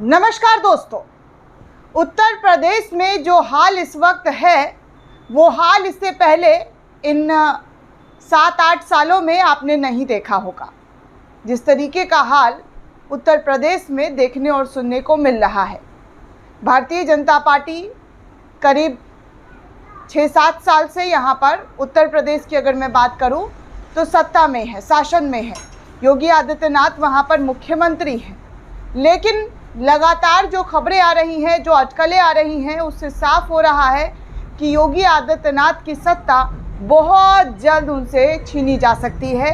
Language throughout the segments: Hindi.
नमस्कार दोस्तों। उत्तर प्रदेश में जो हाल इस वक्त है वो हाल इससे पहले इन 7-8 सालों में आपने नहीं देखा होगा। जिस तरीके का हाल उत्तर प्रदेश में देखने और सुनने को मिल रहा है। भारतीय जनता पार्टी करीब 6-7 साल से यहाँ पर उत्तर प्रदेश की अगर मैं बात करूँ तो सत्ता में है, शासन में है। योगी आदित्यनाथ वहाँ पर मुख्यमंत्री हैं, लेकिन लगातार जो खबरें आ रही हैं, जो अटकलें आ रही हैं, उससे साफ हो रहा है कि योगी आदित्यनाथ की सत्ता बहुत जल्द उनसे छीनी जा सकती है,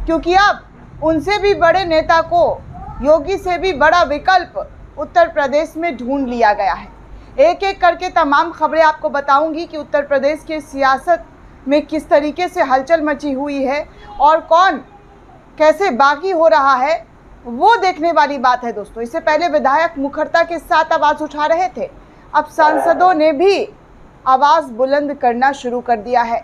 क्योंकि अब उनसे भी बड़े नेता को, योगी से भी बड़ा विकल्प उत्तर प्रदेश में ढूंढ लिया गया है। एक एक करके तमाम खबरें आपको बताऊंगी कि उत्तर प्रदेश की सियासत में किस तरीके से हलचल मची हुई है और कौन कैसे बागी हो रहा है, वो देखने वाली बात है दोस्तों। इससे पहले विधायक मुखर्ता के साथ आवाज़ उठा रहे थे, अब सांसदों ने भी आवाज़ बुलंद करना शुरू कर दिया है।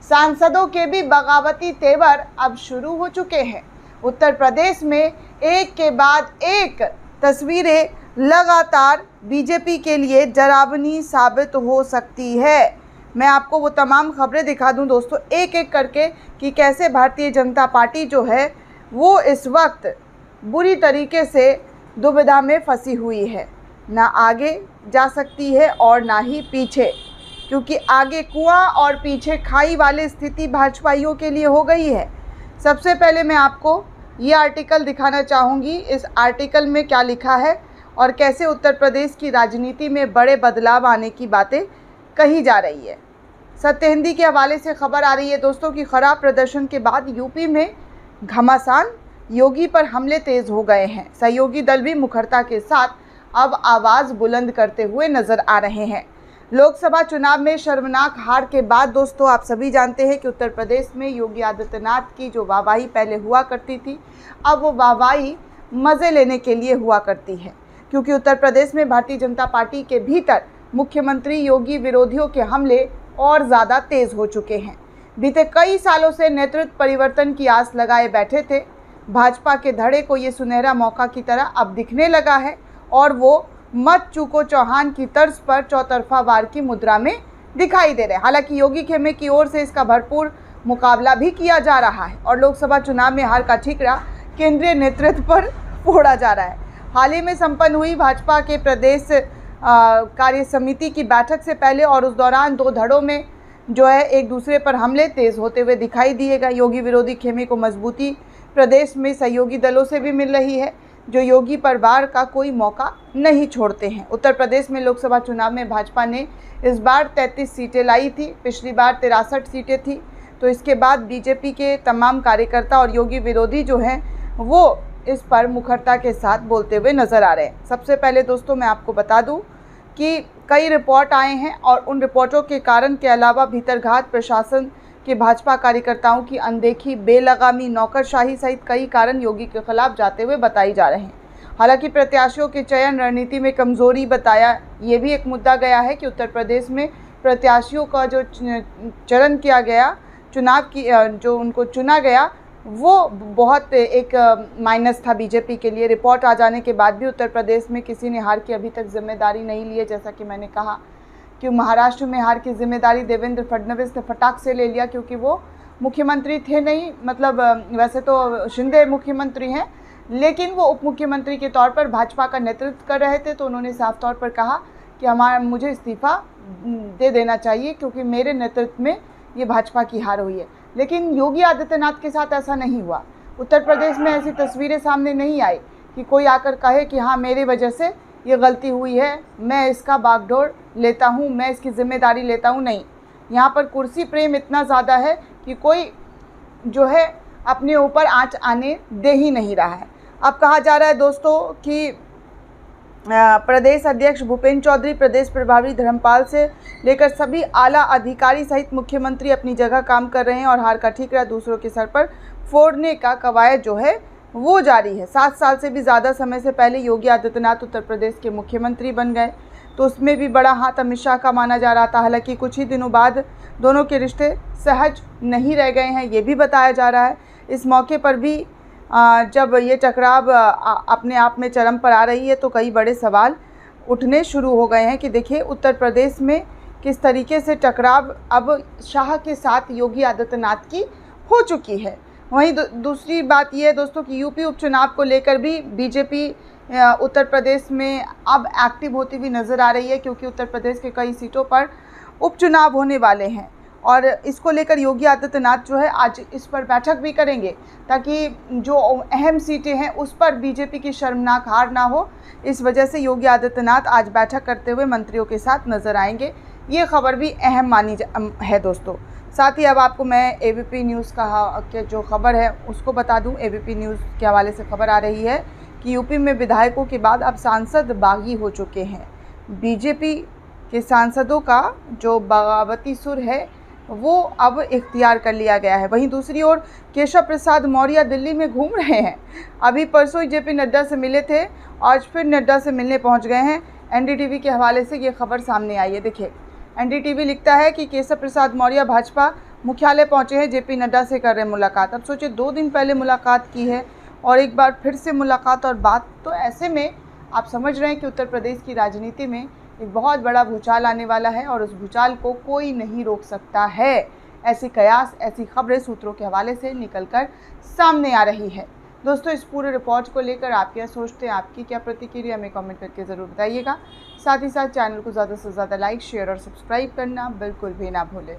सांसदों के भी बगावती तेवर अब शुरू हो चुके हैं। उत्तर प्रदेश में एक के बाद एक तस्वीरें लगातार बीजेपी के लिए डरावनी साबित हो सकती है। मैं आपको वो तमाम खबरें दिखा दूं दोस्तों, एक एक करके, कि कैसे भारतीय जनता पार्टी जो है वो इस वक्त बुरी तरीके से दुविधा में फंसी हुई है। ना आगे जा सकती है और ना ही पीछे, क्योंकि आगे कुआं और पीछे खाई वाली स्थिति भाजपाइयों के लिए हो गई है। सबसे पहले मैं आपको ये आर्टिकल दिखाना चाहूँगी। इस आर्टिकल में क्या लिखा है और कैसे उत्तर प्रदेश की राजनीति में बड़े बदलाव आने की बातें कही जा रही है। सत्य हिंदी के हवाले से खबर आ रही है दोस्तों कि खराब प्रदर्शन के बाद यूपी में घमासान, योगी पर हमले तेज हो गए हैं। सहयोगी दल भी मुखर्ता के साथ अब आवाज़ बुलंद करते हुए नजर आ रहे हैं। लोकसभा चुनाव में शर्मनाक हार के बाद दोस्तों आप सभी जानते हैं कि उत्तर प्रदेश में योगी आदित्यनाथ की जो वाहवाही पहले हुआ करती थी, अब वो वाहवाही मज़े लेने के लिए हुआ करती है, क्योंकि उत्तर प्रदेश में भारतीय जनता पार्टी के भीतर मुख्यमंत्री योगी विरोधियों के हमले और ज़्यादा तेज़ हो चुके हैं। बीते कई सालों से नेतृत्व परिवर्तन की आस लगाए बैठे थे भाजपा के धड़े को ये सुनहरा मौका की तरह अब दिखने लगा है और वो मत चूको चौहान की तर्ज पर चौतरफा वार की मुद्रा में दिखाई दे रहे हैं। हालांकि योगी खेमे की ओर से इसका भरपूर मुकाबला भी किया जा रहा है और लोकसभा चुनाव में हार का ठीकरा केंद्रीय नेतृत्व पर फोड़ा जा रहा है। हाल ही में संपन्न हुई भाजपा के प्रदेश कार्य समिति की बैठक से पहले और उस दौरान दो धड़ों में जो है एक दूसरे पर हमले तेज होते हुए दिखाई दिएगा। योगी विरोधी खेमे को मजबूती प्रदेश में सहयोगी दलों से भी मिल रही है, जो योगी पर वार का कोई मौका नहीं छोड़ते हैं। उत्तर प्रदेश में लोकसभा चुनाव में भाजपा ने इस बार 33 सीटें लाई थी, पिछली बार 63 सीटें थी। तो इसके बाद बीजेपी के तमाम कार्यकर्ता और योगी विरोधी जो हैं वो इस पर मुखर्ता के साथ बोलते हुए नज़र आ रहे हैं। सबसे पहले दोस्तों मैं आपको बता दूं कि कई रिपोर्ट आए हैं और उन रिपोर्टों के कारण के अलावा भीतरघात, प्रशासन के भाजपा कार्यकर्ताओं की अनदेखी, बेलगामी, नौकरशाही सहित कई कारण योगी के खिलाफ जाते हुए बताई जा रहे हैं। हालांकि प्रत्याशियों के चयन रणनीति में कमजोरी बताया ये भी एक मुद्दा गया है कि उत्तर प्रदेश में प्रत्याशियों का जो चयन किया गया, चुनाव की जो उनको चुना गया, वो बहुत एक माइनस था बीजेपी के लिए। रिपोर्ट आ जाने के बाद भी उत्तर प्रदेश में किसी ने हार की अभी तक जिम्मेदारी नहीं ली है। जैसा कि मैंने कहा कि महाराष्ट्र में हार की जिम्मेदारी देवेंद्र फडणवीस ने फटाक से ले लिया, क्योंकि वो मुख्यमंत्री थे नहीं, मतलब वैसे तो शिंदे मुख्यमंत्री हैं, लेकिन वो उप मुख्यमंत्री के तौर पर भाजपा का नेतृत्व कर रहे थे। तो उन्होंने साफ तौर पर कहा कि मुझे इस्तीफ़ा दे देना चाहिए, क्योंकि मेरे नेतृत्व में ये भाजपा की हार हुई है। लेकिन योगी आदित्यनाथ के साथ ऐसा नहीं हुआ। उत्तर प्रदेश में ऐसी तस्वीरें सामने नहीं आई कि कोई आकर कहे कि हाँ मेरी वजह से ये गलती हुई है, मैं इसका बागडोर लेता हूँ, मैं इसकी जिम्मेदारी लेता हूँ। नहीं, यहाँ पर कुर्सी प्रेम इतना ज़्यादा है कि कोई जो है अपने ऊपर आँच आने दे ही नहीं रहा है। अब कहा जा रहा है दोस्तों कि प्रदेश अध्यक्ष भूपेंद्र चौधरी, प्रदेश प्रभारी धर्मपाल से लेकर सभी आला अधिकारी सहित मुख्यमंत्री अपनी जगह काम कर रहे हैं और हार का ठीकरा दूसरों के सर पर फोड़ने का कवायद जो है वो जारी है। 7 साल से भी ज़्यादा समय से पहले योगी आदित्यनाथ उत्तर प्रदेश के मुख्यमंत्री बन गए, तो उसमें भी बड़ा हाथ अमित शाह का माना जा रहा था। हालांकि कुछ ही दिनों बाद दोनों के रिश्ते सहज नहीं रह गए हैं, ये भी बताया जा रहा है। इस मौके पर भी जब ये टकराव अपने आप में चरम पर आ रही है तो कई बड़े सवाल उठने शुरू हो गए हैं कि देखिए उत्तर प्रदेश में किस तरीके से टकराव अब शाह के साथ योगी आदित्यनाथ की हो चुकी है। वहीं दूसरी बात ये है दोस्तों कि यूपी उपचुनाव को लेकर भी बीजेपी उत्तर प्रदेश में अब एक्टिव होती हुई नज़र आ रही है, क्योंकि उत्तर प्रदेश के कई सीटों पर उपचुनाव होने वाले हैं और इसको लेकर योगी आदित्यनाथ जो है आज इस पर बैठक भी करेंगे ताकि जो अहम सीटें हैं उस पर बीजेपी की शर्मनाक हार ना हो। इस वजह से योगी आदित्यनाथ आज बैठक करते हुए मंत्रियों के साथ नज़र आएंगे। ये खबर भी अहम मानी है दोस्तों। साथ ही अब आपको मैं एबीपी न्यूज़ का जो खबर है उसको बता दूं। एबीपी न्यूज़ के हवाले से खबर आ रही है कि यूपी में विधायकों के बाद अब सांसद बागी हो चुके हैं। बीजेपी के सांसदों का जो बगावती सुर है वो अब इख्तियार कर लिया गया है। वहीं दूसरी ओर केशव प्रसाद मौर्य दिल्ली में घूम रहे हैं। अभी परसों ही जेपी नड्डा से मिले थे, आज फिर नड्डा से मिलने पहुंच गए हैं। एनडीटीवी के हवाले से ये खबर सामने आई है। देखिए एनडीटीवी लिखता है कि केशव प्रसाद मौर्य भाजपा मुख्यालय पहुंचे हैं, जेपी नड्डा से कर रहे हैं मुलाकात। अब सोचिए 2 दिन पहले मुलाकात की है और एक बार फिर से मुलाकात और बात, तो ऐसे में आप समझ रहे हैं कि उत्तर प्रदेश की राजनीति में एक बहुत बड़ा भूचाल आने वाला है और उस भूचाल को कोई नहीं रोक सकता है। ऐसी कयास, ऐसी खबरें सूत्रों के हवाले से निकलकर सामने आ रही है। दोस्तों इस पूरे रिपोर्ट को लेकर आप क्या सोचते हैं, आपकी क्या प्रतिक्रिया, हमें कमेंट करके ज़रूर बताइएगा। साथ ही साथ चैनल को ज़्यादा से ज़्यादा लाइक, शेयर और सब्सक्राइब करना बिल्कुल भी ना भूलें।